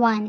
1।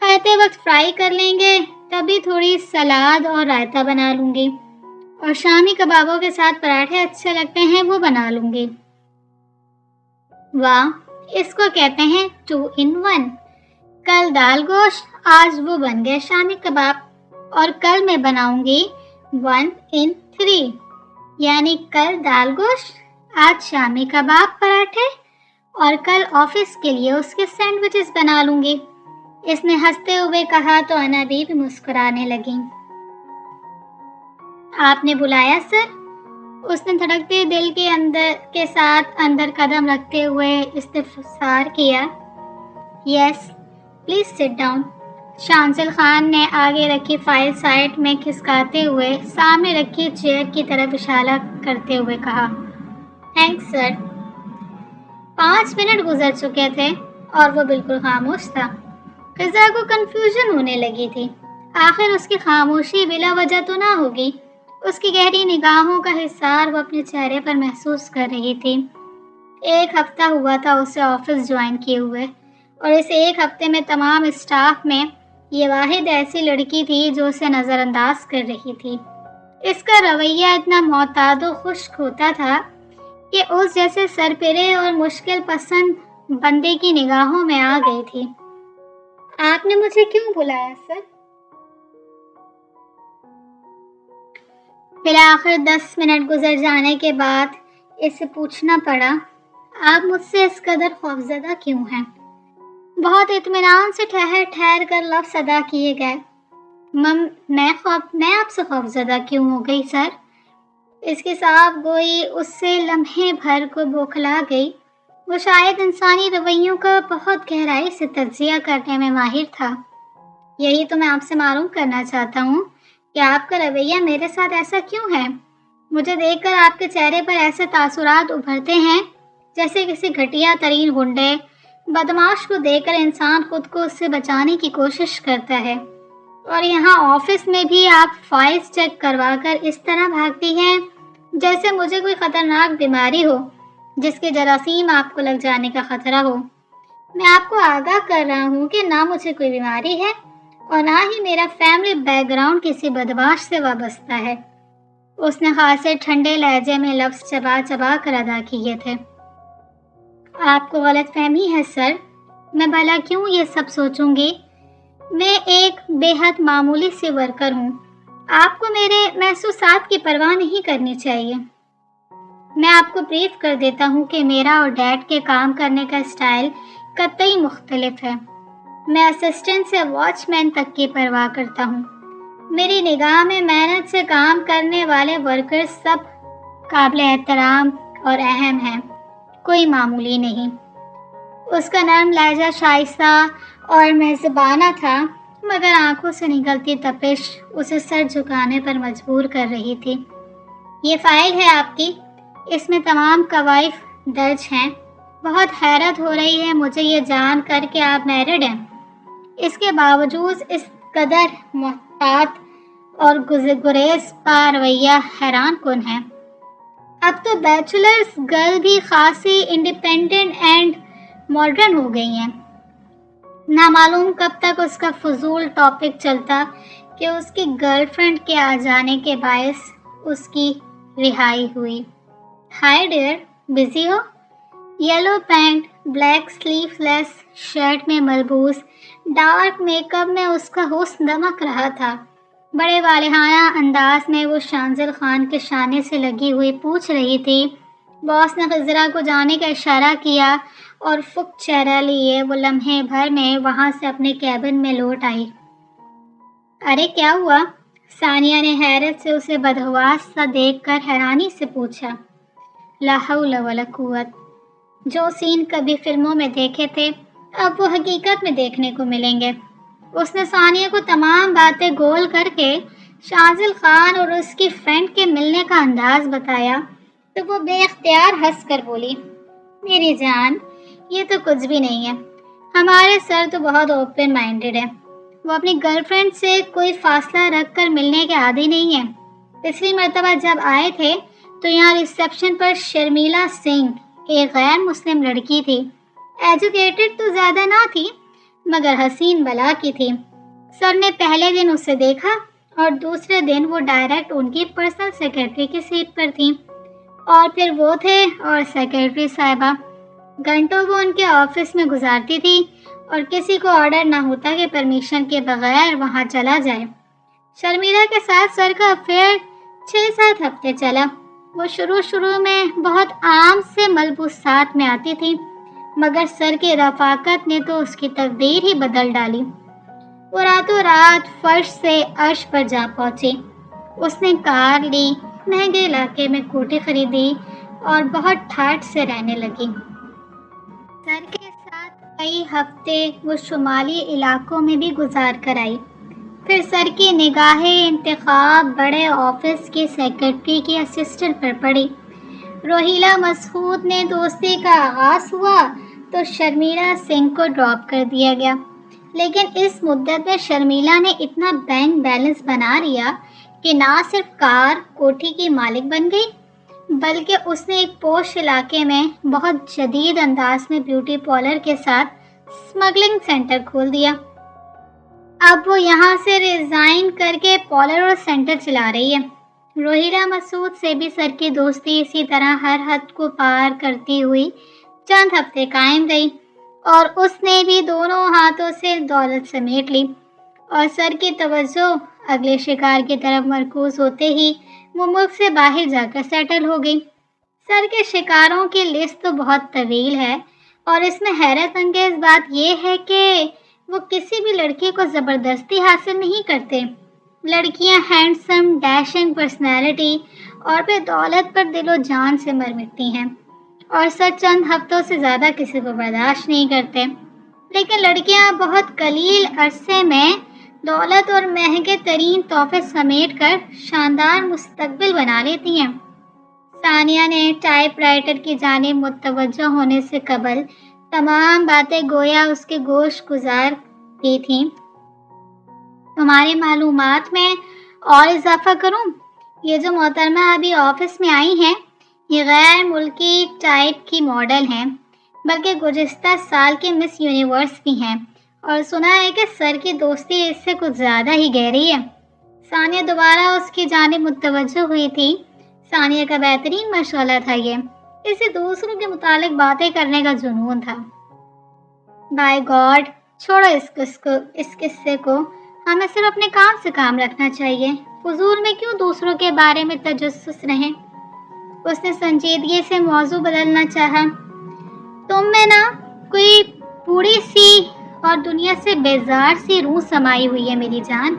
کھاتے وقت فرائی کر لیں گے، تبھی تھوڑی سلاد اور رائتا بنا لوں گی، اور شامی کبابوں کے ساتھ پراٹھے اچھے لگتے ہیں، وہ بنا لوں گی۔ واہ، اس کو کہتے ہیں 2 in 1۔ کل دال گوشت، آج وہ بن گئے شامی کباب، اور کل میں بناؤں گی 1 in 3، یعنی کل دال گوشت، آج شامی کباب پراٹھے، اور کل آفس کے لیے اس کے سینڈوچز بنا لوں گی۔ اس نے ہنستے ہوئے کہا تو انا بھی مسکرانے لگی۔ آپ نے بلایا سر؟ اس نے دھڑکتے دل کے ساتھ اندر قدم رکھتے ہوئے استفسار کیا۔ یس، پلیز سٹ ڈاؤن۔ شانزل خان نے آگے رکھی فائل سائڈ میں کھسکاتے ہوئے سامنے رکھی چیئر کی طرف اشارہ کرتے ہوئے کہا۔ تھینکس سر۔ 5 منٹ گزر چکے تھے اور وہ بالکل خاموش تھا۔ قزا کو کنفیوژن ہونے لگی تھی۔ آخر اس کی خاموشی بلا وجہ تو نہ ہوگی۔ اس کی گہری نگاہوں کا حصار وہ اپنے چہرے پر محسوس کر رہی تھی۔ 1 ہفتہ ہوا تھا اسے آفس جوائن کیے ہوئے، اور اس 1 ہفتے میں تمام اسٹاف میں یہ واحد ایسی لڑکی تھی جو اسے نظر انداز کر رہی تھی۔ اس کا رویہ اتنا معتاد و خشک ہوتا تھا کہ اس جیسے سرپرے اور مشکل پسند بندے کی نگاہوں میں آ گئی تھی۔ آپ نے مجھے کیوں بلایا سر؟ بالآخر 10 منٹ گزر جانے کے بعد اسے پوچھنا پڑا، آپ مجھ سے اس قدر خوفزدہ کیوں ہیں؟ بہت اطمینان سے ٹھہر کر لفظ ادا کیے گئے۔ میں آپ سے خوفزدہ کیوں ہو گئی سر؟ اس کی صاف گوئی اس سے لمحے بھر کو بوکھلا گئی۔ وہ شاید انسانی رویوں کا بہت گہرائی سے تجزیہ کرنے میں ماہر تھا۔ یہی تو میں آپ سے معلوم کرنا چاہتا ہوں کہ آپ کا رویہ میرے ساتھ ایسا کیوں ہے؟ مجھے دیکھ کر آپ کے چہرے پر ایسے تاثرات ابھرتے ہیں جیسے کسی گھٹیا ترین غنڈے بدماش کو دیکھ کر انسان خود کو اس سے بچانے کی کوشش کرتا ہے، اور یہاں آفس میں بھی آپ فائلز چیک کروا کر اس طرح بھاگتی ہیں جیسے مجھے کوئی خطرناک بیماری ہو جس کے جراثیم آپ کو لگ جانے کا خطرہ ہو۔ میں آپ کو آگاہ کر رہا ہوں کہ نہ مجھے کوئی بیماری ہے اور نہ ہی میرا فیملی بیک گراؤنڈ کسی بدماش سے وابستہ ہے۔ اس نے خاصے ٹھنڈے لہجے میں لفظ چبا چبا کر ادا کیے تھے۔ آپ کو غلط فہمی ہے سر، میں بھلا کیوں یہ سب سوچوں گی؟ میں ایک بے حد معمولی سی ورکر ہوں۔ آپ کو میرے محسوسات کی پرواہ نہیں کرنی چاہیے۔ میں آپ کو بریف کر دیتا ہوں کہ میرا اور ڈیڈ کے کام کرنے کا اسٹائل قطعی مختلف ہے۔ میں اسسٹنٹ سے واچ مین تک کی پرواہ کرتا ہوں۔ میری نگاہ میں محنت سے کام کرنے والے ورکرز سب قابل احترام اور اہم ہیں، کوئی معمولی نہیں۔ اس کا نرم لہجہ شائستہ اور مہذبانہ تھا، مگر آنکھوں سے نکلتی تپش اسے سر جھکانے پر مجبور کر رہی تھی۔ یہ فائل ہے آپ کی، اس میں تمام کوائف درج ہیں۔ بہت حیرت ہو رہی ہے مجھے یہ جان کر کہ آپ میرڈ ہیں۔ اس کے باوجود اس قدر محتاط اور گریز پا رویہ حیران کن ہے۔ اب تو بیچلرز گرل بھی خاصی انڈیپینڈنٹ اینڈ ماڈرن ہو گئی ہیں۔ نہ معلوم کب تک اس کا فضول ٹاپک چلتا کہ اس کی گرل فرینڈ کے آ جانے کے باعث اس کی رہائی ہوئی۔ ہائی ڈیئر، بزی ہو؟ یلو پینٹ، بلیک سلیو لیس شرٹ میں ملبوس ڈارک میک اپ میں اس کا حسن دمک رہا تھا۔ بڑے والہانہ انداز میں وہ شانزل خان کے شانے سے لگی ہوئی پوچھ رہی تھی۔ باس نے خضرا کو جانے کا اشارہ کیا اور فک چہرہ لیے وہ لمحے بھر میں وہاں سے اپنے کیبن میں لوٹ آئی۔ ارے کیا ہوا؟ ثانیہ نے حیرت سے اسے بدحواس سا دیکھ کر حیرانی سے پوچھا۔ لا حول ولا قوت۔ جو سین کبھی فلموں میں دیکھے تھے اب وہ حقیقت میں دیکھنے کو ملیں گے۔ اس نے ثانیہ کو تمام باتیں گول کر کے شانزل خان اور اس کی فرینڈ کے ملنے کا انداز بتایا تو وہ بے اختیار ہنس کر بولی، میری جان، یہ تو کچھ بھی نہیں ہے۔ ہمارے سر تو بہت اوپن مائنڈڈ ہے، وہ اپنی گرل فرینڈ سے کوئی فاصلہ رکھ کر ملنے کے عادی نہیں ہیں۔ پچھلی مرتبہ جب آئے تھے تو یہاں ریسیپشن پر شرمیلا سنگھ ایک غیر مسلم لڑکی تھی۔ ایجوکیٹڈ تو زیادہ نہ تھی مگر حسین بلا کی تھی۔ سر نے پہلے دن اسے دیکھا اور دوسرے دن وہ ڈائریکٹ ان کی پرسنل سیکرٹری کی سیٹ پر تھی، اور پھر وہ تھے اور سیکرٹری صاحبہ۔ گھنٹوں وہ ان کے آفس میں گزارتی تھی اور کسی کو آرڈر نہ ہوتا کہ پرمیشن کے بغیر وہاں چلا جائے۔ شرمیلا کے ساتھ سر کا افیئر 6-7 ہفتے چلا۔ وہ شروع میں بہت عام سے ملبوسات میں آتی تھی، مگر سر کی رفاقت نے تو اس کی تقدیر ہی بدل ڈالی۔ وہ راتوں رات فرش سے عرش پر جا پہنچی۔ اس نے کار لی، مہنگے علاقے میں کوٹھی خریدی اور بہت ٹھاٹھ سے رہنے لگی۔ سر کے ساتھ کئی ہفتے وہ شمالی علاقوں میں بھی گزار کر آئی۔ پھر سر کی نگاہ انتخاب بڑے آفس کی سیکرٹری کی اسسٹنٹ پر پڑی۔ روہیلا مسعود نے دوستی کا آغاز ہوا تو شرمیلا سنگھ کو ڈراپ کر دیا گیا، لیکن اس مدت میں شرمیلا نے اتنا بینک بیلنس بنا لیا کہ نہ صرف کار کوٹھی کی مالک بن گئی، بلکہ اس نے ایک پوش علاقے میں بہت جدید انداز میں بیوٹی پارلر کے ساتھ اسمگلنگ سینٹر کھول دیا۔ اب وہ یہاں سے ریزائن کر کے پارلر اور سینٹر چلا رہی ہے۔ روہیلا مسعود سے بھی سر کی دوستی اسی طرح ہر حد کو پار کرتی ہوئی چند ہفتے قائم رہی، اور اس نے بھی دونوں ہاتھوں سے دولت سمیٹ لی، اور سر کی توجہ اگلے شکار کی طرف مرکوز ہوتے ہی وہ ملک سے باہر جا کر سیٹل ہو گئی۔ سر کے شکاروں کی لسٹ تو بہت طویل ہے، اور اس میں حیرت انگیز بات یہ ہے کہ وہ کسی بھی لڑکی کو زبردستی حاصل نہیں کرتے۔ لڑکیاں ہینڈسم، ڈیشنگ پرسنالٹی اور پھر دولت پر دل و جان سے مر مٹتی ہیں، اور سر چند ہفتوں سے زیادہ کسی کو برداشت نہیں کرتے۔ لیکن لڑکیاں بہت قلیل عرصے میں دولت اور مہنگے ترین تحفے سمیٹ کر شاندار مستقبل بنا لیتی ہیں۔ ثانیہ نے ٹائپ رائٹر کی جانب متوجہ ہونے سے قبل تمام باتیں گویا اس کے گوش گزار دی تھیں۔ تمہاری معلومات میں اور اضافہ کروں، یہ جو محترمہ ابھی آفس میں آئی ہیں، یہ غیر ملکی ٹائپ کی ماڈل ہیں، بلکہ گزشتہ سال کی مس یونیورس بھی ہیں، اور سنا ہے کہ سر کی دوستی اس سے کچھ زیادہ ہی گہری ہے۔ ثانیہ دوبارہ اس کی جانب متوجہ ہوئی تھی۔ ثانیہ کا بہترین مشغلہ تھا یہ، اسے دوسروں کے متعلق باتیں کرنے کا جنون تھا۔ بائی گاڈ، چھوڑو اس قصے کو، ہمیں صرف اپنے کام سے کام رکھنا چاہیے، فضول میں کیوں دوسروں کے بارے میں تجسس رہیں۔ اس نے سنجیدگی سے موضوع بدلنا چاہا۔ تم میں نا کوئی بوڑھی سی اور دنیا سے بیزار سی روح سمائی ہوئی ہے میری جان۔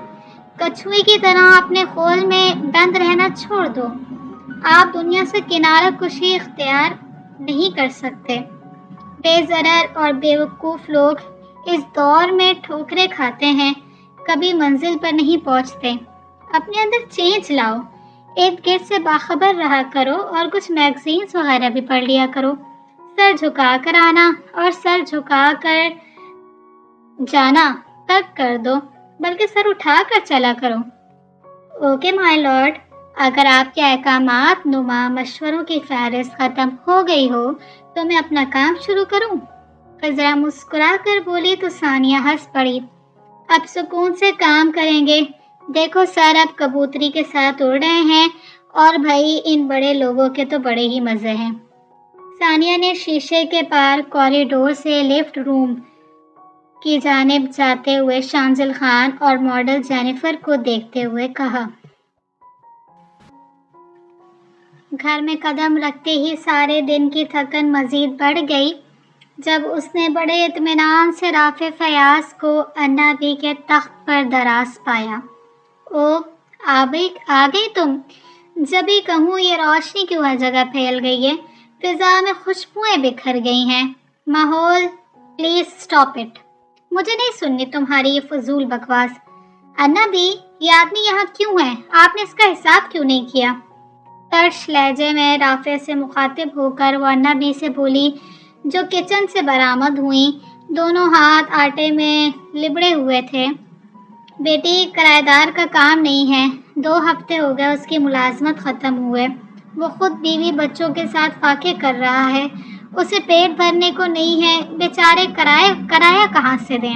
کچھوے کی طرح اپنے خول میں بند رہنا چھوڑ دو۔ آپ دنیا سے کنارہ کشی اختیار نہیں کر سکتے۔ بے ضرر اور بیوقوف لوگ اس دور میں ٹھوکریں کھاتے ہیں، کبھی منزل پر نہیں پہنچتے۔ اپنے اندر چینج لاؤ، ارد گرد سے باخبر رہا کرو اور کچھ میگزینز وغیرہ بھی پڑھ لیا کرو۔ سر جھکا کر آنا اور سر جھکا کر جانا ترک کر دو، بلکہ سر اٹھا کر چلا کرو۔ اوکے مائی لارڈ، اگر آپ کے احکامات نما مشوروں کی فہرست ختم ہو گئی ہو تو میں اپنا کام شروع کروں؟ پھر ذرا مسکرا کر بولی تو ثانیہ ہنس پڑی۔ اب سکون سے کام کریں گے۔ دیکھو سر اب کبوتری کے ساتھ اڑ رہے ہیں، اور بھائی ان بڑے لوگوں کے تو بڑے ہی مزے ہیں۔ ثانیہ نے شیشے کے پار کوریڈور سے لفٹ روم کی جانب جاتے ہوئے شانزل خان اور ماڈل جینیفر کو دیکھتے ہوئے کہا۔ گھر میں قدم رکھتے ہی سارے دن کی تھکن مزید بڑھ گئی جب اس نے بڑے اطمینان سے رافع فیاض کو انا بی کے تخت پر دراز پایا۔ او آ گئی تم؟ جبھی کہوں یہ روشنی کیوں ہر جگہ پھیل گئی ہے، فضا میں خوشبوئیں بکھر گئی ہیں۔ ماحول، پلیز سٹاپ اٹ، مجھے نہیں سننی تمہاری یہ فضول بکواس۔ انا بی، یہ آدمی یہاں کیوں ہے؟ آپ نے اس کا حساب کیوں نہیں کیا؟ ترش لہجے میں رافع سے مخاطب ہو کر وہ انا بی سے بولی، جو کچن سے برآمد ہوئیں، دونوں ہاتھ آٹے میں لبڑے ہوئے تھے۔ بیٹی، کرایہ دار کا کام نہیں ہے، 2 ہفتے ہو گئے اس کی ملازمت ختم ہوئے، وہ خود بیوی بچوں کے ساتھ فاقے کر رہا ہے، اسے پیٹ بھرنے کو نہیں ہے، بیچارے کرایہ کہاں سے دیں؟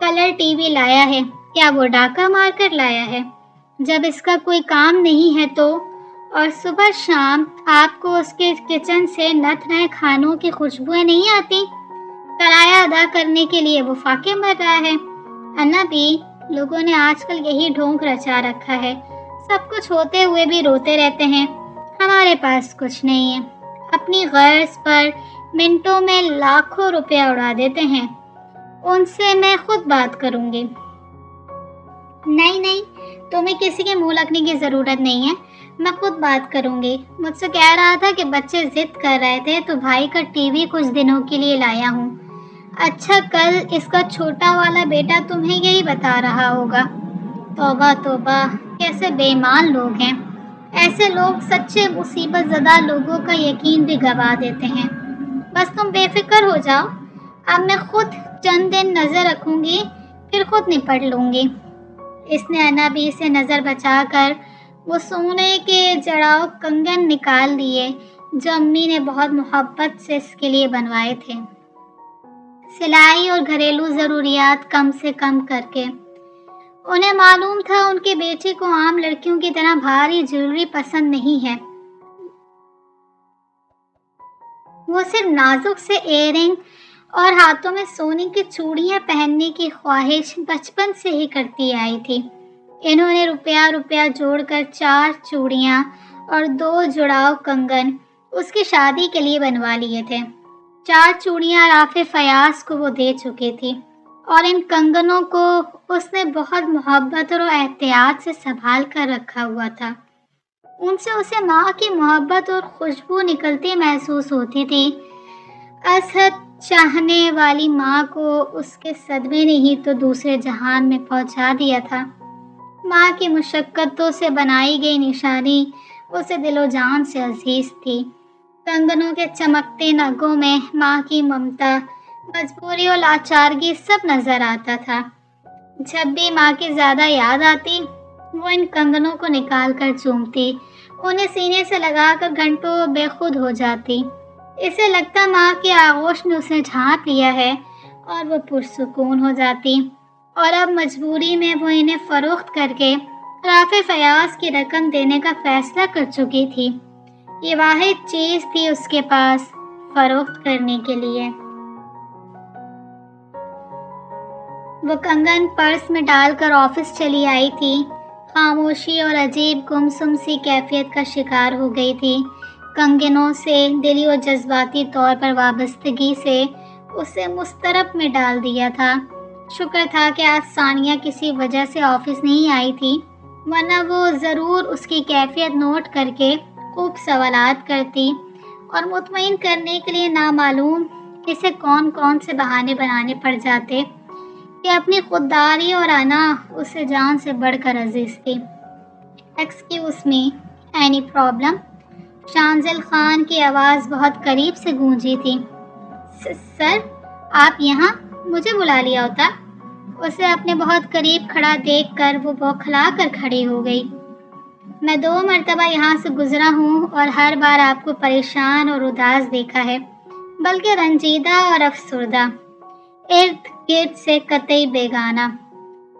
کلر ٹی وی لایا ہے، کیا وہ ڈاکہ مار کر لایا ہے؟ جب اس کا کوئی کام نہیں ہے تو؟ اور صبح شام آپ کو اس کے کچن سے نت نئے کھانوں کی خوشبوئیں نہیں آتی؟ کرایہ ادا کرنے کے لیے وہ فاقے مر رہا ہے۔ انا بھی، لوگوں نے آج کل یہی ڈھونگ رچا رکھا ہے، سب کچھ ہوتے ہوئے بھی روتے رہتے ہیں۔ ہمارے پاس کچھ نہیں ہے، اپنی غرض پر منٹوں میں لاکھوں روپیہ اڑا دیتے ہیں۔ ان سے میں خود بات کروں گی۔ نہیں، تمہیں کسی کے منہ لگنے کی ضرورت نہیں ہے، میں خود بات کروں گی۔ مجھ سے کہہ رہا تھا کہ بچے ضد کر رہے تھے تو بھائی کا ٹی وی کچھ دنوں کے لیے لایا ہوں۔ اچھا، کل اس کا چھوٹا والا بیٹا تمہیں یہی بتا رہا ہوگا۔ توبہ توبہ، کیسے بے ایمان لوگ ہیں۔ ایسے لوگ سچے مصیبت زدہ لوگوں کا یقین بھی گوا دیتے ہیں۔ بس تم بے فکر ہو جاؤ، اب میں خود چند دن نظر رکھوں گی، پھر خود نپٹ لوں گی۔ اس نے انابی سے نظر بچا کر وہ سونے کے جڑاؤ کنگن نکال لیے جو امی نے بہت محبت سے اس کے لیے بنوائے تھے، سلائی اور گھریلو ضروریات کم سے کم کر کے۔ انہیں معلوم تھا ان کے بیٹے کو عام لڑکیوں کی طرح بھاری جیولری پسند نہیں ہے، وہ صرف نازک سے ایئرنگ اور ہاتھوں میں سونے کی چوڑیاں پہننے کی خواہش بچپن سے ہی کرتی آئی تھی۔ انہوں نے روپیہ جوڑ کر 4 چوڑیاں اور 2 جڑاؤ کنگن اس کی شادی کے لیے بنوا لیے تھے۔ 4 چوڑیاں رافع فیاض کو وہ دے چکی تھی اور ان کنگنوں کو اس نے بہت محبت اور احتیاط سے سنبھال کر رکھا ہوا تھا۔ ان سے اسے ماں کی محبت اور خوشبو نکلتی محسوس ہوتی تھی۔ ازحد چاہنے والی ماں کو اس کے صدمے نے ہی تو دوسرے جہان میں پہنچا دیا تھا۔ ماں کی مشقتوں سے بنائی گئی نشانی اسے دل و جان سے عزیز تھی۔ کنگنوں کے چمکتے نگوں میں ماں کی ممتا، مجبوری اور لاچارگی سب نظر آتا تھا۔ جب بھی ماں کی زیادہ یاد آتی، وہ ان کنگنوں کو نکال کر چومتی، انہیں سینے سے لگا کر گھنٹوں بے خود ہو جاتی۔ اسے لگتا ماں کی آغوش نے اسے ڈھانپ لیا ہے اور وہ پرسکون ہو جاتی، اور اب مجبوری میں وہ انہیں فروخت کر کے رافع فیاض کی رقم دینے کا فیصلہ کر چکی تھی۔ یہ واحد چیز تھی اس کے پاس فروخت کرنے کے لیے۔ وہ کنگن پرس میں ڈال کر آفس چلی آئی تھی، خاموشی اور عجیب گمسم سی کیفیت کا شکار ہو گئی تھی۔ کنگنوں سے دلی اور جذباتی طور پر وابستگی سے اسے مضطرب میں ڈال دیا تھا۔ شکر تھا کہ آج ثانیہ کسی وجہ سے آفس نہیں آئی تھی، ورنہ وہ ضرور اس کی کیفیت نوٹ کر کے خوب سوالات کرتی اور مطمئن کرنے کے لیے نامعلوم اسے کون سے بہانے بنانے پڑ جاتے کہ اپنی خودداری اور انا اسے جان سے بڑھ کر عزیز تھی۔ Excuse me, any problem? Shanzal Khan کی آواز بہت قریب سے گونجی تھی۔ سر، آپ یہاں؟ مجھے بلا لیا ہوتا۔ اسے اپنے بہت قریب کھڑا دیکھ کر وہ بوکھلا کر کھڑی ہو گئی۔ میں 2 مرتبہ یہاں سے گزرا ہوں اور ہر بار آپ کو پریشان اور اداس دیکھا ہے، بلکہ رنجیدہ اور افسردہ، ارد گرد سے قطعی بیگانہ،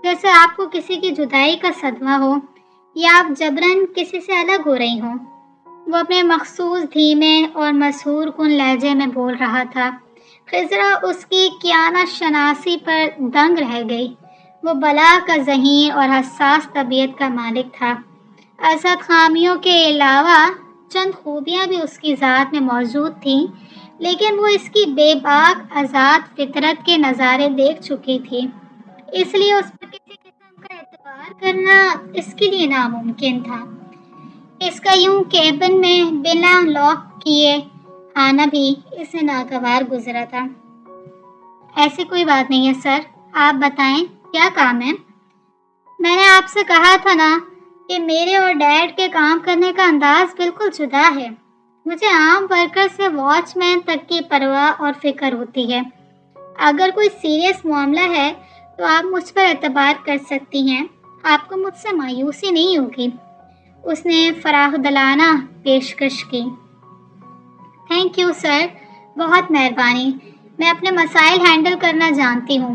جیسے آپ کو کسی کی جدائی کا صدمہ ہو یا آپ جبراً کسی سے الگ ہو رہی ہوں۔ وہ اپنے مخصوص دھیمے اور مسحور کن لہجے میں بول رہا تھا۔ خضرا اس کی کیانہ شناسی پر دنگ رہ گئی۔ وہ بلا کا ذہین اور حساس طبیعت کا مالک تھا۔ ازحد خامیوں کے علاوہ چند خوبیاں بھی اس کی ذات میں موجود تھیں، لیکن وہ اس کی بے باک آزاد فطرت کے نظارے دیکھ چکی تھی، اس لیے اس پر کسی قسم کا اعتبار کرنا اس کے لیے ناممکن تھا۔ اس کا یوں کیبن میں بنا لاک کیے آنا بھی اسے ناگوار گزرا تھا۔ ایسی کوئی بات نہیں ہے سر، آپ بتائیں کیا کام ہے؟ میں نے آپ سے کہا تھا نا کہ میرے اور ڈیڈ کے کام کرنے کا انداز بالکل جدا ہے۔ مجھے عام ورکر سے واچ مین تک کی پرواہ اور فکر ہوتی ہے۔ اگر کوئی سیریس معاملہ ہے تو آپ مجھ پر اعتبار کر سکتی ہیں، آپ کو مجھ سے مایوسی نہیں ہوگی۔ اس نے فراخ دلانہ پیشکش کی۔ تھینک یو سر، بہت مہربانی، میں اپنے مسائل ہینڈل کرنا جانتی ہوں۔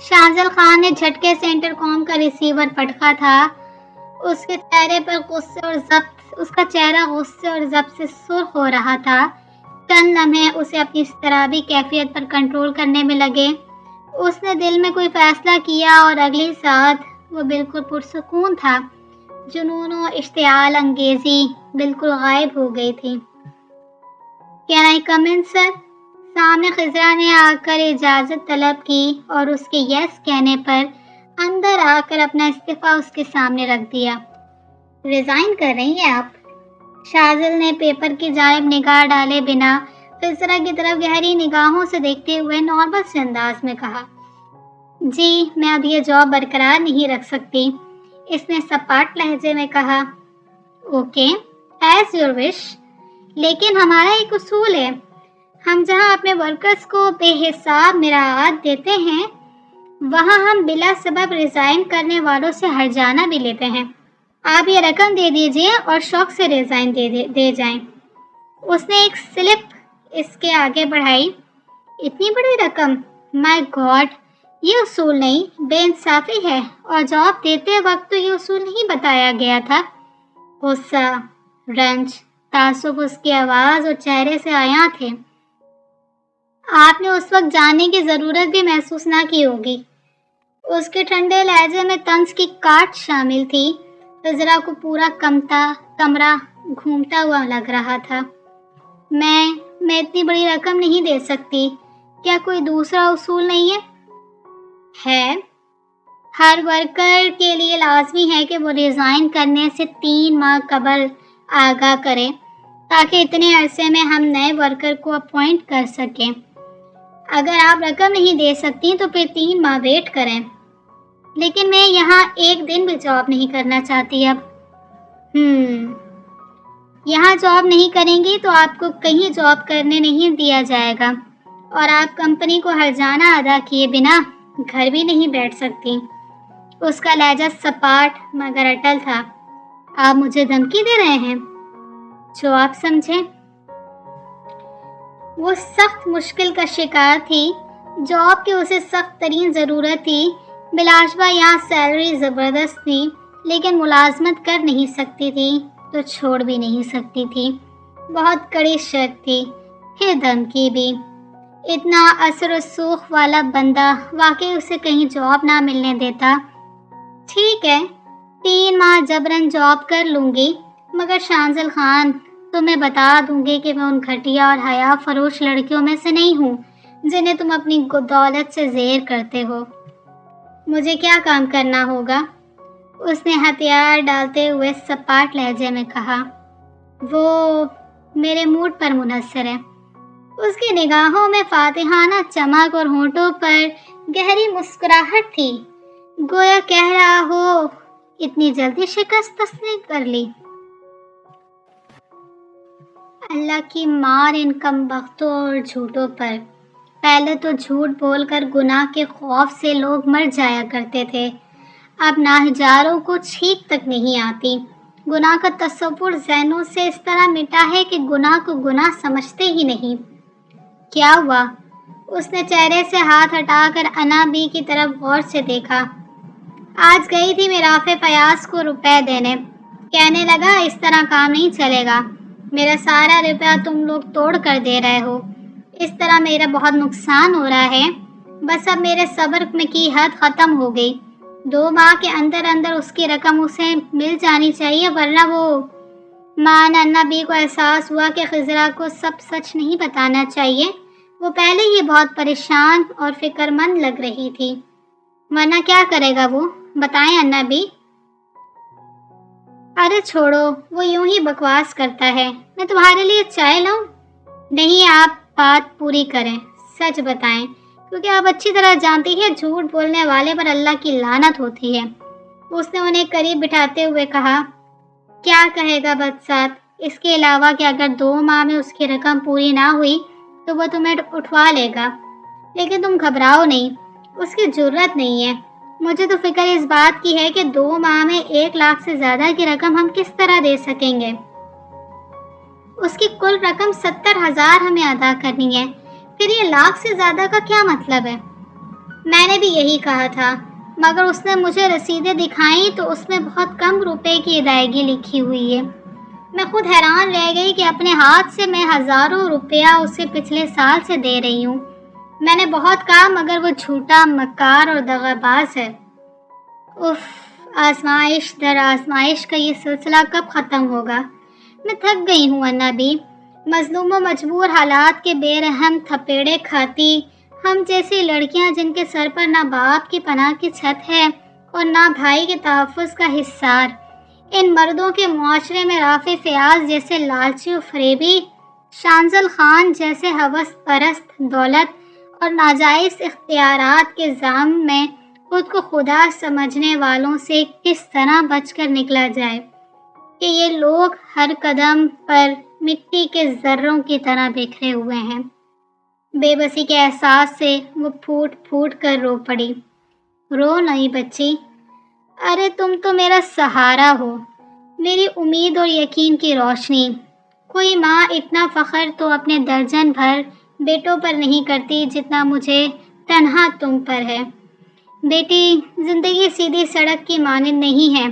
شاہزل خان نے جھٹکے سے انٹرکام کا ریسیور پٹکا تھا۔ اس کے چہرے پر اس کا چہرہ غصے اور ضبط سے سرخ ہو رہا تھا۔ چند لمحے اسے اپنی اضطرابی کیفیت پر کنٹرول کرنے میں لگے۔ اس نے دل میں کوئی فیصلہ کیا اور اگلی ساتھ وہ بالکل پرسکون تھا۔ جنون و اشتعال انگیزی بالکل غائب ہو گئی تھی۔ کین آئی کم ان سر؟ سامنے خضرا نے آ کر اجازت طلب کی اور اس کے یس کہنے پر اندر آ کر اپنا استعفیٰ اس کے سامنے رکھ دیا۔ ریزائن کر رہی ہیں آپ؟ شاہزل نے پیپر کی جانب نگاہ ڈالے بنا خضرا کی طرف گہری نگاہوں سے دیکھتے ہوئے نارمل سے انداز میں کہا، جی میں اب یہ جاب برقرار نہیں رکھ سکتی۔ اس نے سپاٹ لہجے میں کہا، اوکے ایز یور وش، لیکن ہمارا ایک اصول ہے، ہم جہاں اپنے ورکرز کو بے حساب مراعات دیتے ہیں وہاں ہم بلا سبب ریزائن کرنے والوں سے ہرجانہ بھی لیتے ہیں۔ آپ یہ رقم دے دیجئے اور شوق سے ریزائن دے جائیں۔ اس نے ایک سلپ اس کے آگے بڑھائی۔ اتنی بڑی رقم؟ مائی گاڈ، یہ اصول نہیں، بے انصافی ہے، اور جواب دیتے وقت تو یہ اصول نہیں بتایا گیا تھا۔ غصہ، رنج، تعصب اس کی آواز اور چہرے سے عیاں تھے۔ آپ نے اس وقت جاننے کی ضرورت بھی محسوس نہ کی ہوگی۔ اس کے ٹھنڈے لہجے میں طنز کی کاٹ شامل تھی۔ خضرا کو پورا کمرہ گھومتا ہوا لگ رہا تھا۔ میں اتنی بڑی رقم نہیں دے سکتی۔ کیا کوئی دوسرا اصول نہیں ہے؟ ہر ورکر کے لیے لازمی ہے کہ وہ ریزائن کرنے سے 3 ماہ قبل آگاہ کرے تاکہ اتنے عرصے میں ہم نئے ورکر کو اپوائنٹ کر سکیں۔ اگر آپ رقم نہیں دے سکتی تو پھر 3 ماہ ویٹ کریں۔ لیکن میں یہاں ایک دن بھی جاب نہیں کرنا چاہتی اب۔ یہاں جاب نہیں کریں گی تو آپ کو کہیں جاب کرنے نہیں دیا جائے گا، اور آپ کمپنی کو ہرجانہ ادا کیے بنا گھر بھی نہیں بیٹھ سکتی۔ اس کا لہجہ سپاٹ مگر اٹل تھا۔ آپ مجھے دھمکی دے رہے ہیں؟ جو آپ سمجھیں۔ وہ سخت مشکل کا شکار تھی۔ جاب کی اسے سخت ترین ضرورت تھی۔ بلاشبہ یہاں سیلری زبردست تھی، لیکن ملازمت کر نہیں سکتی تھی تو چھوڑ بھی نہیں سکتی تھی۔ بہت کڑی شرط تھی، پھر دھمکی بھی۔ اتنا اثر و سوخ والا بندہ واقعی اسے کہیں جاب نہ ملنے دیتا۔ ٹھیک ہے، 3 ماہ جبراً جاب کر لوں گی، مگر شاہزل خان تمہیں بتا دوں گی کہ میں ان گھٹیا اور حیا فروش لڑکیوں میں سے نہیں ہوں جنہیں تم اپنی دولت سے زیر کرتے ہو۔ مجھے کیا کام کرنا ہوگا؟ اس نے ہتھیار ڈالتے ہوئے سپاٹ لہجے میں کہا۔ وہ میرے موڈ پر منحصر ہے۔ اس کی نگاہوں میں فاتحانہ چمک اور ہونٹوں پر گہری مسکراہٹ تھی، گویا کہہ رہا ہو اتنی جلدی شکست تسلیم کر لی۔ اللہ کی مار ان کم بختوں اور جھوٹوں پر۔ پہلے تو جھوٹ بول کر گناہ کے خوف سے لوگ مر جایا کرتے تھے، اب ناہجاروں کو چھینک تک نہیں آتی۔ گناہ کا تصور ذہنوں سے اس طرح مٹا ہے کہ گناہ کو گناہ سمجھتے ہی نہیں۔ کیا ہوا؟ اس نے چہرے سے ہاتھ ہٹا کر انا بی کی طرف غور سے دیکھا۔ آج گئی تھی میں رافع فیاض کو روپے دینے، کہنے لگا اس طرح کام نہیں چلے گا، میرا سارا روپیہ تم لوگ توڑ کر دے رہے ہو، اس طرح میرا بہت نقصان ہو رہا ہے۔ بس اب میرے صبر میں کی حد ختم ہو گئی۔ 2 ماہ کے اندر اندر اس کی رقم اسے مل جانی چاہیے، ورنہ وہ ماں انا بی کو احساس ہوا کہ خضرا کو سب سچ نہیں بتانا چاہیے۔ وہ پہلے ہی بہت پریشان اور فکر مند لگ رہی تھی۔ ورنہ کیا کرے گا وہ؟ بتائیں انا بی۔ ارے چھوڑو، وہ یوں ہی بکواس کرتا ہے، میں تمہارے لیے چائے لاؤں؟ نہیں، آپ بات پوری کریں، سچ بتائیں، کیونکہ آپ اچھی طرح جانتی ہیں جھوٹ بولنے والے پر اللہ کی لعنت ہوتی ہے۔ اس نے انہیں قریب بٹھاتے ہوئے کہا۔ کیا کہے گا بدسات، اس کے علاوہ کہ اگر 2 ماہ میں اس کی رقم پوری نہ ہوئی تو وہ تمہیں اٹھوا لے گا، لیکن تم گھبراؤ نہیں، اس کی جرت نہیں ہے۔ مجھے تو فکر اس بات کی ہے کہ 2 ماہ میں 1 لاکھ سے زیادہ کی رقم ہم کس طرح دے سکیں گے؟ اس کی کل رقم 70,000 ہمیں ادا کرنی ہے، پھر یہ لاکھ سے زیادہ کا کیا مطلب ہے؟ میں نے بھی یہی کہا تھا، مگر اس نے مجھے رسیدیں دکھائیں تو اس میں بہت کم روپے کی ادائیگی لکھی ہوئی ہے۔ میں خود حیران رہ گئی کہ اپنے ہاتھ سے میں ہزاروں روپیہ اسے پچھلے سال سے دے رہی ہوں۔ میں نے بہت کہا مگر وہ جھوٹا، مکار اور دغا باز ہے۔ اف، آزمائش در آزمائش کا یہ سلسلہ کب ختم ہوگا؟ میں تھک گئی ہوں انا بھی، مظلوم و مجبور حالات کے بے رحم تھپیڑے کھاتی ہم جیسی لڑکیاں جن کے سر پر نہ باپ کی پناہ کی چھت ہے اور نہ بھائی کے تحفظ کا حصار، ان مردوں کے معاشرے میں رافع فیاض جیسے لالچی و فریبی، شانزل خان جیسے ہوس پرست دولت اور ناجائز اختیارات کے زام میں خود کو خدا سمجھنے والوں سے کس طرح بچ کر نکلا جائے کہ یہ لوگ ہر قدم پر مٹی کے ذروں کی طرح بکھرے ہوئے ہیں۔ بے بسی کے احساس سے وہ پھوٹ پھوٹ کر رو پڑی۔ رو نہیں بچی، ارے تم تو میرا سہارا ہو، میری امید اور یقین کی روشنی۔ کوئی ماں اتنا فخر تو اپنے درجن بھر بیٹوں پر نہیں کرتی جتنا مجھے تنہا تم پر ہے۔ بیٹی، زندگی سیدھی سڑک کی مانند نہیں ہے،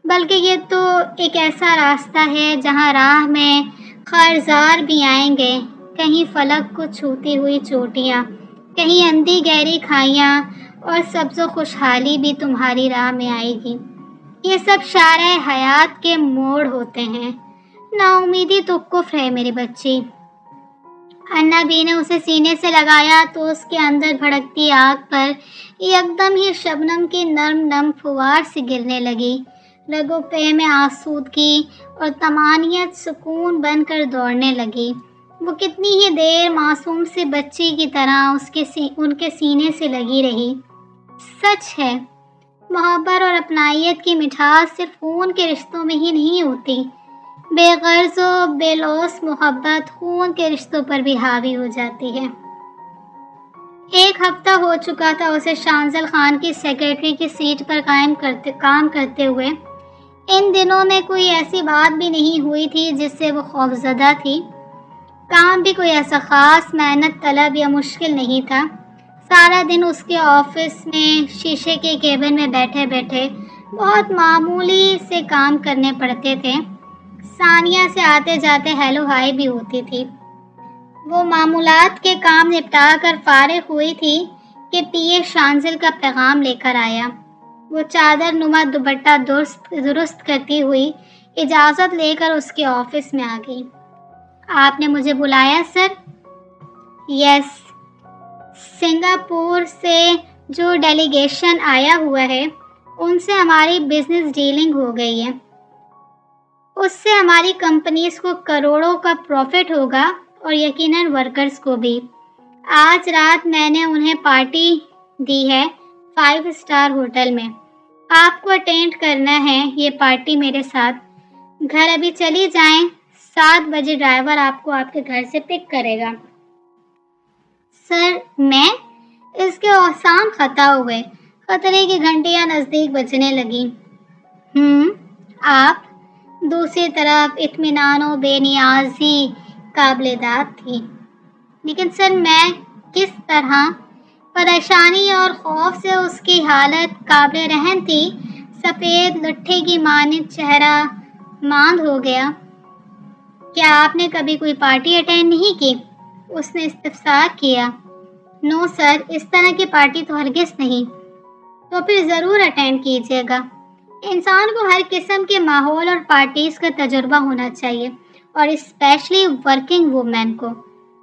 بلکہ یہ تو ایک ایسا راستہ ہے جہاں راہ میں خارزار بھی آئیں گے، کہیں فلک کو چھوتی ہوئی چوٹیاں، کہیں اندھی گہری کھائیاں، اور سبز و خوشحالی بھی تمہاری راہ میں آئے گی۔ یہ سب شارع حیات کے موڑ ہوتے ہیں۔ نا امیدی تو کفر ہے میری بچی۔ انا بی نے اسے سینے سے لگایا تو اس کے اندر بھڑکتی آگ پر یکدم ہی شبنم کی نرم نم پھوار سی گرنے لگی۔ رگ و پے میں آسودگی اور طمانینت سکون بن کر دوڑنے لگی۔ وہ کتنی ہی دیر معصوم سی بچی کی طرح ان کے سینے سے لگی رہی۔ سچ ہے، محبت اور اپنائیت کی مٹھاس صرف خون کے رشتوں میں ہی نہیں ہوتی، بے غرض و بے لوث محبت خون کے رشتوں پر بھی حاوی ہو جاتی ہے۔ 1 ہفتہ ہو چکا تھا اسے شانزل خان کی سیکرٹری کی سیٹ پر کام کرتے ہوئے۔ ان دنوں میں کوئی ایسی بات بھی نہیں ہوئی تھی جس سے وہ خوفزدہ تھی۔ کام بھی کوئی ایسا خاص محنت طلب یا مشکل نہیں تھا۔ سارا دن اس کے آفس میں شیشے کے کیبن میں بیٹھے بیٹھے بہت معمولی سے کام کرنے پڑتے تھے۔ ثانیہ سے آتے جاتے ہیلو ہائی بھی ہوتی تھی۔ وہ معمولات کے کام نپٹا کر فارغ ہوئی تھی کہ پی اے شانزل کا پیغام لے کر آیا۔ وہ چادر نما دوپٹہ درست کرتی ہوئی اجازت لے کر اس کے آفس میں آ گئی۔ آپ نے مجھے بلایا سر؟ یس، سنگاپور سے جو ڈیلیگیشن آیا ہوا ہے ان سے ہماری بزنس ڈیلنگ ہو گئی ہے۔ اس سے ہماری کمپنیز کو کروڑوں کا پروفٹ ہوگا اور یقیناً ورکرز کو بھی۔ آج رات میں نے انہیں پارٹی دی ہے 5 اسٹار ہوٹل میں۔ آپ کو اٹینڈ کرنا ہے یہ پارٹی میرے ساتھ۔ گھر ابھی چلی جائیں، 7 بجے ڈرائیور آپ کو آپ کے گھر سے پک کرے گا۔ سر، میں؟ اس کے اعصاب خطا ہوئے، خطرے کی گھنٹیاں نزدیک بجنے لگیں۔ آپ؟ دوسری طرف اطمینان و بے نیازی قابل داد تھی۔ لیکن سر میں کس طرح؟ پریشانی اور خوف سے اس کی حالت قابل رحم تھی۔ سفید لٹھے کی مانند چہرہ ماند ہو گیا۔ کیا آپ نے کبھی کوئی پارٹی اٹینڈ نہیں کی؟ اس نے استفسار کیا۔ نو سر، اس طرح کی پارٹی تو ہرگز نہیں۔ تو پھر ضرور اٹینڈ کیجیے گا۔ انسان کو ہر قسم کے ماحول اور پارٹیز کا تجربہ ہونا چاہیے، اور اسپیشلی ورکنگ وومن کو۔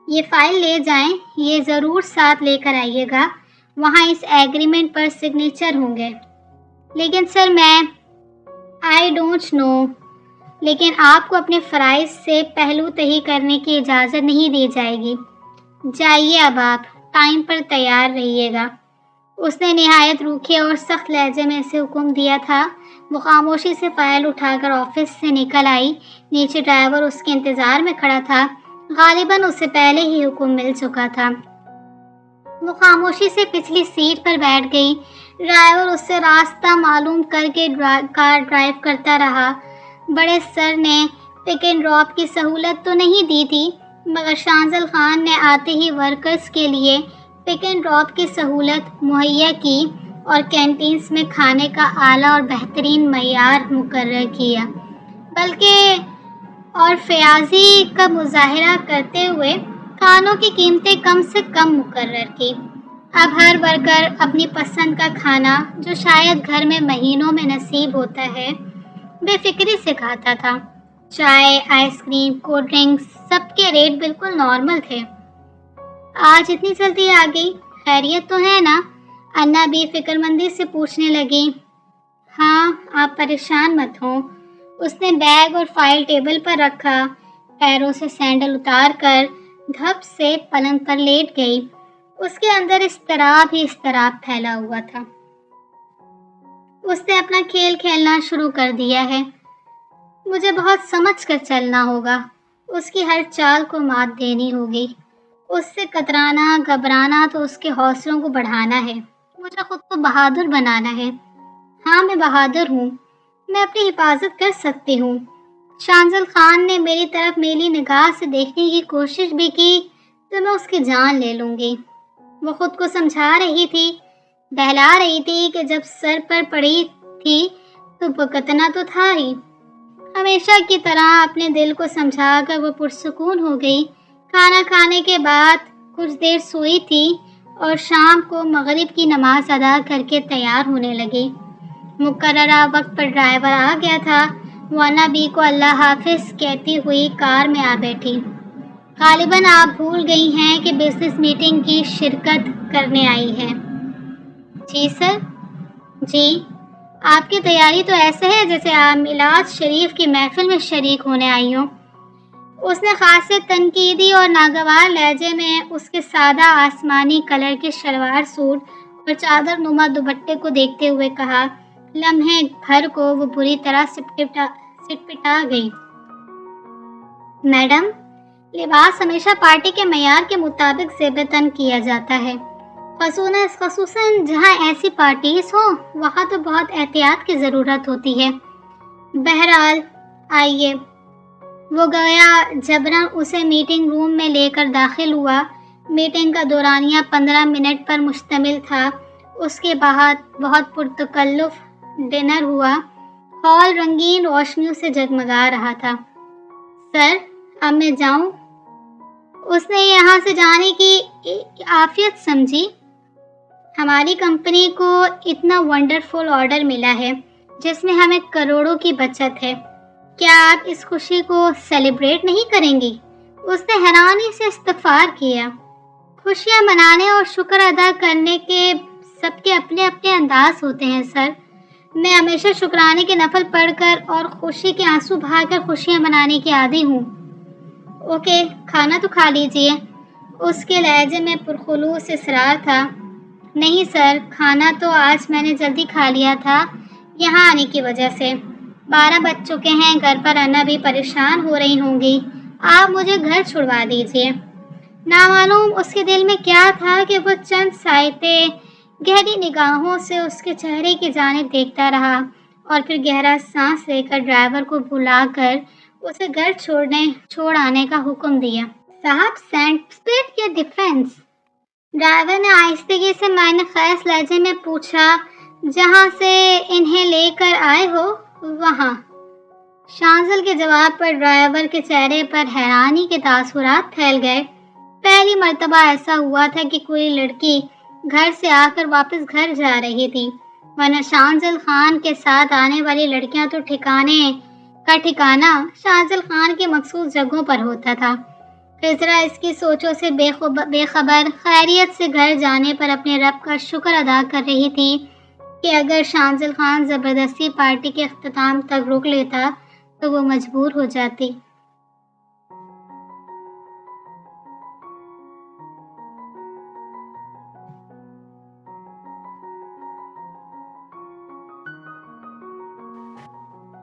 یہ فائل لے جائیں، یہ ضرور ساتھ لے کر آئیے گا، وہاں اس ایگریمنٹ پر سگنیچر ہوں گے۔ لیکن سر میں آئی ڈونٹ نو، لیکن آپ کو اپنے فرائض سے پہلو تہی کرنے کی اجازت نہیں دی جائے گی۔ جائیے اب آپ، ٹائم پر تیار رہیے گا۔ اس نے نہایت روکھے اور سخت لہجے میں اسے حکم دیا تھا۔ وہ خاموشی سے فائل اٹھا کر آفس سے نکل آئی۔ نیچے ڈرائیور اس کے انتظار میں کھڑا تھا، غالباً اس سے پہلے ہی حکم مل چکا تھا۔ وہ خاموشی سے پچھلی سیٹ پر بیٹھ گئی۔ ڈرائیور اس سے راستہ معلوم کر کے کار ڈرائیو کرتا رہا۔ بڑے سر نے پک اینڈ ڈراپ کی سہولت تو نہیں دی تھی، مگر شانزل خان نے آتے ہی ورکرز کے لیے پک اینڈ ڈراپ کی سہولت مہیا کی اور کینٹینز میں کھانے کا اعلیٰ اور بہترین معیار مقرر کیا، بلکہ اور فیاضی کا مظاہرہ کرتے ہوئے کھانوں کی قیمتیں کم سے کم مقرر کی۔ اب ہر ورکر اپنی پسند کا کھانا، جو شاید گھر میں مہینوں میں نصیب ہوتا ہے، بے فکری سے کھاتا تھا۔ چائے، آئس کریم، کولڈ ڈرنکس، سب کے ریٹ بالکل نارمل تھے۔ آج اتنی جلدی آ گئی، خیریت تو ہے نا؟ انا بھی فکر مندی سے پوچھنے لگی۔ ہاں، آپ پریشان مت ہوں۔ اس نے بیگ اور فائل ٹیبل پر رکھا، پیروں سے سینڈل اتار کر دھپ سے پلنگ پر لیٹ گئی۔ اس کے اندر اضطراب ہی اضطراب پھیلا ہوا تھا۔ اس نے اپنا کھیل کھیلنا شروع کر دیا ہے۔ مجھے بہت سمجھ کر چلنا ہوگا، اس کی ہر چال کو مات دینی ہوگی۔ اس سے کترانا، گھبرانا تو اس کے حوصلوں کو بڑھانا ہے۔ مجھے خود کو بہادر بنانا ہے۔ ہاں، میں بہادر ہوں، میں اپنی حفاظت کر سکتی ہوں۔ شانزل خان نے میری طرف میلی نگاہ سے دیکھنے کی کوشش بھی کی تو میں اس کی جان لے لوں گی۔ وہ خود کو سمجھا رہی تھی، بہلا رہی تھی کہ جب سر پر پڑی تھی تو بھگتنا تو تھا ہی۔ ہمیشہ کی طرح اپنے دل کو سمجھا کر وہ پرسکون ہو گئی۔ کھانا کھانے کے بعد کچھ دیر سوئی تھی اور شام کو مغرب کی نماز ادا کر کے تیار ہونے لگی۔ مقررہ وقت پر ڈرائیور آ گیا تھا۔ وہ انا بی کو اللہ حافظ کہتی ہوئی کار میں آ بیٹھی۔ غالباً آپ بھول گئی ہیں کہ بزنس میٹنگ کی شرکت کرنے آئی ہیں۔ جی سر۔ جی، آپ کی تیاری تو ایسے ہے جیسے آپ میلاد شریف کی محفل میں شریک ہونے آئی ہوں۔ اس نے خاصے تنقیدی اور ناگوار لہجے میں اس کے سادہ آسمانی کلر کے شلوار سوٹ اور چادر نما دوپٹے کو دیکھتے ہوئے کہا۔ لمحے بھر کو وہ بری طرح سٹپٹا گئی۔ میڈم، لباس ہمیشہ پارٹی کے معیار کے مطابق زیب تن کیا جاتا ہے، خصوصاً جہاں ایسی پارٹیز ہوں، وہاں تو بہت احتیاط کی ضرورت ہوتی ہے۔ بہرحال آئیے۔ وہ گویا جبراً اسے میٹنگ روم میں لے کر داخل ہوا۔ میٹنگ کا دورانیہ 15 منٹ پر مشتمل تھا۔ اس کے بعد بہت پرتکلف ڈنر ہوا۔ ہال رنگین روشنیوں سے جگمگا رہا تھا۔ سر، اب میں جاؤں؟ اس نے یہاں سے جانے کی عافیت سمجھی۔ ہماری کمپنی کو اتنا ونڈرفل آرڈر ملا ہے جس میں ہمیں کروڑوں کی بچت ہے۔ کیا آپ اس خوشی کو سیلیبریٹ نہیں کریں گی؟ اس نے حیرانی سے استفسار کیا۔ خوشیاں منانے اور شکر ادا کرنے کے سب کے اپنے اپنے انداز ہوتے ہیں سر۔ میں ہمیشہ شکرانے کے نفل پڑھ کر اور خوشی کے آنسو بہا کر خوشیاں منانے کی عادی ہوں۔ اوکے، کھانا تو کھا لیجئے۔ اس کے لہجے میں پرخلوص اصرار تھا۔ نہیں سر، کھانا تو آج میں نے جلدی کھا لیا تھا یہاں آنے کی وجہ سے۔ 12 بج چکے ہیں، گھر پر انا بھی پریشان ہو رہی ہوں گی۔ آپ مجھے گھر چھڑوا دیجئے۔ نامعلوم اس کے دل میں کیا تھا کہ وہ چند سائتے گہری نگاہوں سے اس کے چہرے کی جانب دیکھتا رہا اور پھر گہرا سانس لے کر ڈرائیور کو بلا کر اسے گھر چھوڑ آنے کا حکم دیا۔ صاحب، سینٹ اسپرٹ یا ڈیفنس؟ ڈرائیور نے آہستگی سے معنی خیز لہجے میں پوچھا۔ جہاں سے انہیں لے کر آئے ہو وہاں۔ شانزل کے جواب پر ڈرائیور کے چہرے پر حیرانی کے تاثرات پھیل گئے۔ پہلی مرتبہ ایسا ہوا تھا کہ کوئی لڑکی گھر سے آ کر واپس گھر جا رہی تھی، ورنہ شانزل خان کے ساتھ آنے والی لڑکیاں تو ٹھکانہ شانزل خان کی مخصوص جگہوں پر ہوتا تھا۔ خضرا اس کی سوچوں سے بے خبر خیریت سے گھر جانے پر اپنے رب کا شکر ادا کر رہی تھی کہ اگر شانزل خان زبردستی پارٹی کے اختتام تک روک لیتا تو وہ مجبور ہو جاتی۔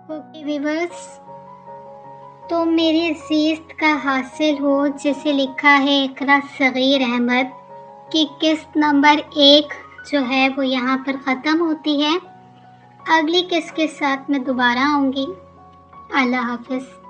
اوکے ویورز، تم میری زیست کا حاصل ہو جسے لکھا ہے اقرا صغیر احمد کی قسط نمبر 1 جو ہے وہ یہاں پر ختم ہوتی ہے۔ اگلی قسط کے ساتھ میں دوبارہ آؤں گی۔ اللہ حافظ۔